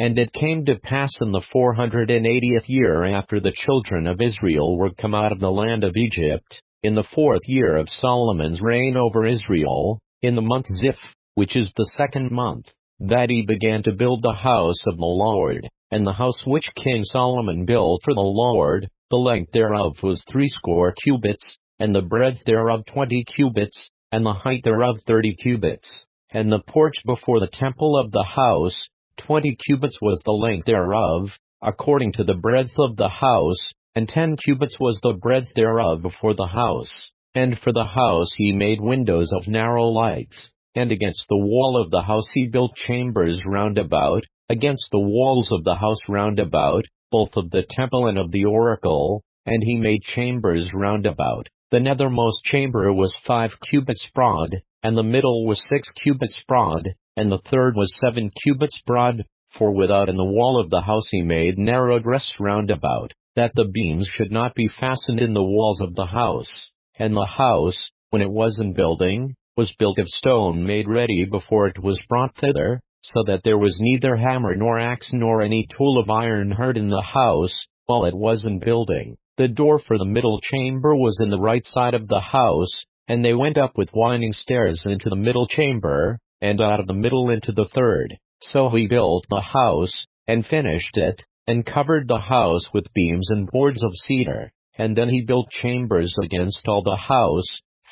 And it came to pass in the 480th year after the children of Israel were come out of the land of Egypt, in the 4th year of Solomon's reign over Israel, in the month Ziph, which is the 2nd month, that he began to build the house of the Lord. And the house which King Solomon built for the Lord, the length thereof was 80 cubits, and the breadth thereof 20 cubits, and the height thereof 30 cubits. And the porch before the temple of the house, 20 cubits was the length thereof, according to the breadth of the house, and 10 cubits was the breadth thereof before the house. And for the house he made windows of narrow lights. And against the wall of the house he built chambers round about, against the walls of the house round about, both of the temple and of the oracle, and he made chambers round about. The nethermost chamber was 5 cubits broad, and the middle was 6 cubits broad, and the third was 7 cubits broad, for without in the wall of the house he made narrow rests round about, that the beams should not be fastened in the walls of the house. And the house, when it was in building, was built of stone made ready before it was brought thither, so that there was neither hammer nor axe nor any tool of iron heard in the house, while it was in building. The door for the middle chamber was in the right side of the house, and they went up with winding stairs into the middle chamber, and out of the middle into the third. So he built the house, and finished it, and covered the house with beams and boards of cedar. And then he built chambers against all the house,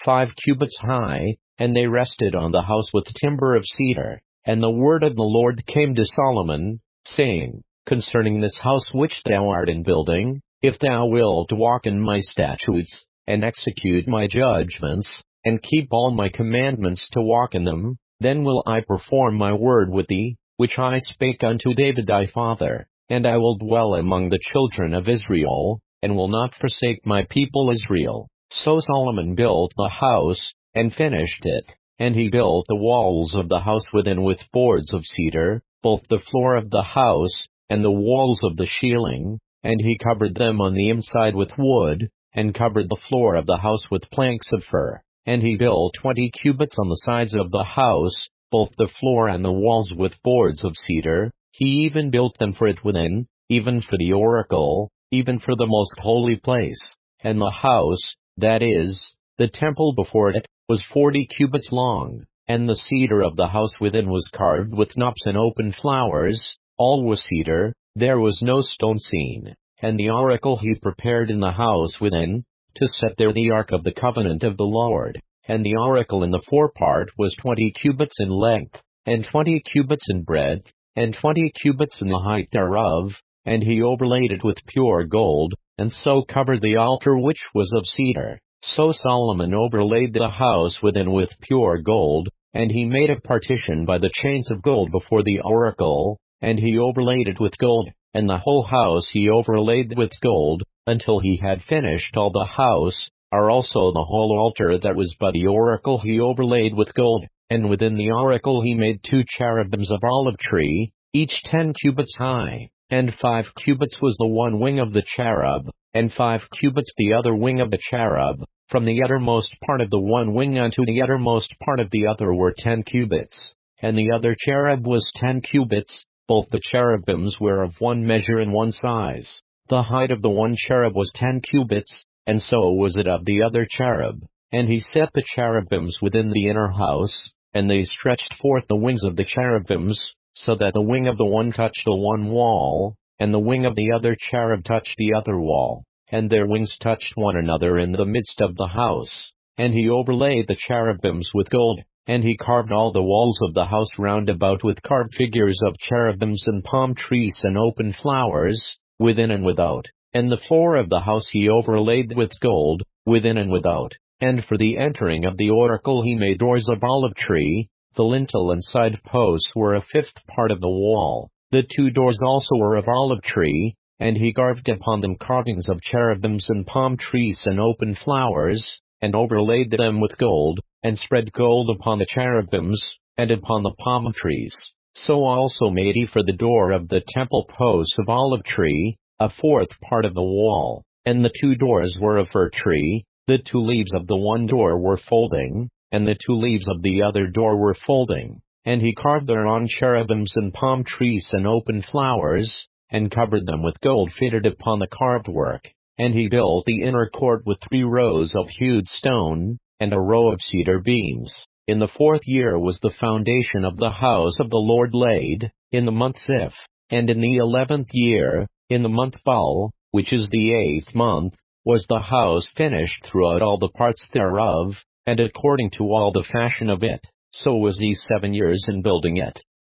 5 cubits high, and they rested on the house with timber of cedar. And the word of the Lord came to Solomon, saying, Concerning this house which thou art in building, if thou wilt walk in my statutes, and execute my judgments, and keep all my commandments to walk in them, then will I perform my word with thee, which I spake unto David thy father, and I will dwell among the children of Israel, and will not forsake my people Israel. So Solomon built the house, and finished it. And he built the walls of the house within with boards of cedar, both the floor of the house, and the walls of the ceiling, and he covered them on the inside with wood, and covered the floor of the house with planks of fir. And he built 20 cubits on the sides of the house, both the floor and the walls with boards of cedar. He even built them for it within, even for the oracle, even for the most holy place. And the house, that is, the temple before it, was 40 cubits long, and the cedar of the house within was carved with knops and open flowers, all was cedar, there was no stone seen. And the oracle he prepared in the house within, to set there the ark of the covenant of the Lord. And the oracle in the forepart was 20 cubits in length, and 20 cubits in breadth, and 20 cubits in the height thereof, and he overlaid it with pure gold, and so covered the altar which was of cedar. So Solomon overlaid the house within with pure gold, and he made a partition by the chains of gold before the oracle, and he overlaid it with gold, and the whole house he overlaid with gold, until he had finished all the house, also the whole altar that was by the oracle he overlaid with gold. And within the oracle he made 2 cherubims of olive tree, each 10 cubits high, and 5 cubits was the one wing of the cherub, and 5 cubits the other wing of the cherub. From the uttermost part of the one wing unto the uttermost part of the other were 10 cubits. And the other cherub was 10 cubits, both the cherubims were of one measure and one size. The height of the one cherub was 10 cubits, and so was it of the other cherub. And he set the cherubims within the inner house, and they stretched forth the wings of the cherubims, so that the wing of the one touched the one wall, and the wing of the other cherub touched the other wall, and their wings touched one another in the midst of the house. And he overlaid the cherubims with gold, and he carved all the walls of the house round about with carved figures of cherubims and palm trees and open flowers, within and without. And the floor of the house he overlaid with gold, within and without. And for the entering of the oracle he made doors of olive tree. The lintel and side posts were a 5th part of the wall. The 2 doors also were of olive tree, and he carved upon them carvings of cherubims and palm trees and open flowers, and overlaid them with gold, and spread gold upon the cherubims, and upon the palm trees. So also made he for the door of the temple posts of olive tree, a 4th part of the wall. And the 2 doors were of fir tree. The 2 leaves of the one door were folding, and the 2 leaves of the other door were folding. And he carved thereon cherubims and palm trees and open flowers, and covered them with gold fitted upon the carved work. And he built the inner court with 3 rows of hewed stone, and a row of cedar beams. In the 4th year was the foundation of the house of the Lord laid, in the month Ziph. And in the 11th year, in the month Bul, which is the 8th month, was the house finished throughout all the parts thereof, and according to all the fashion of it. So was he 7 years in building it.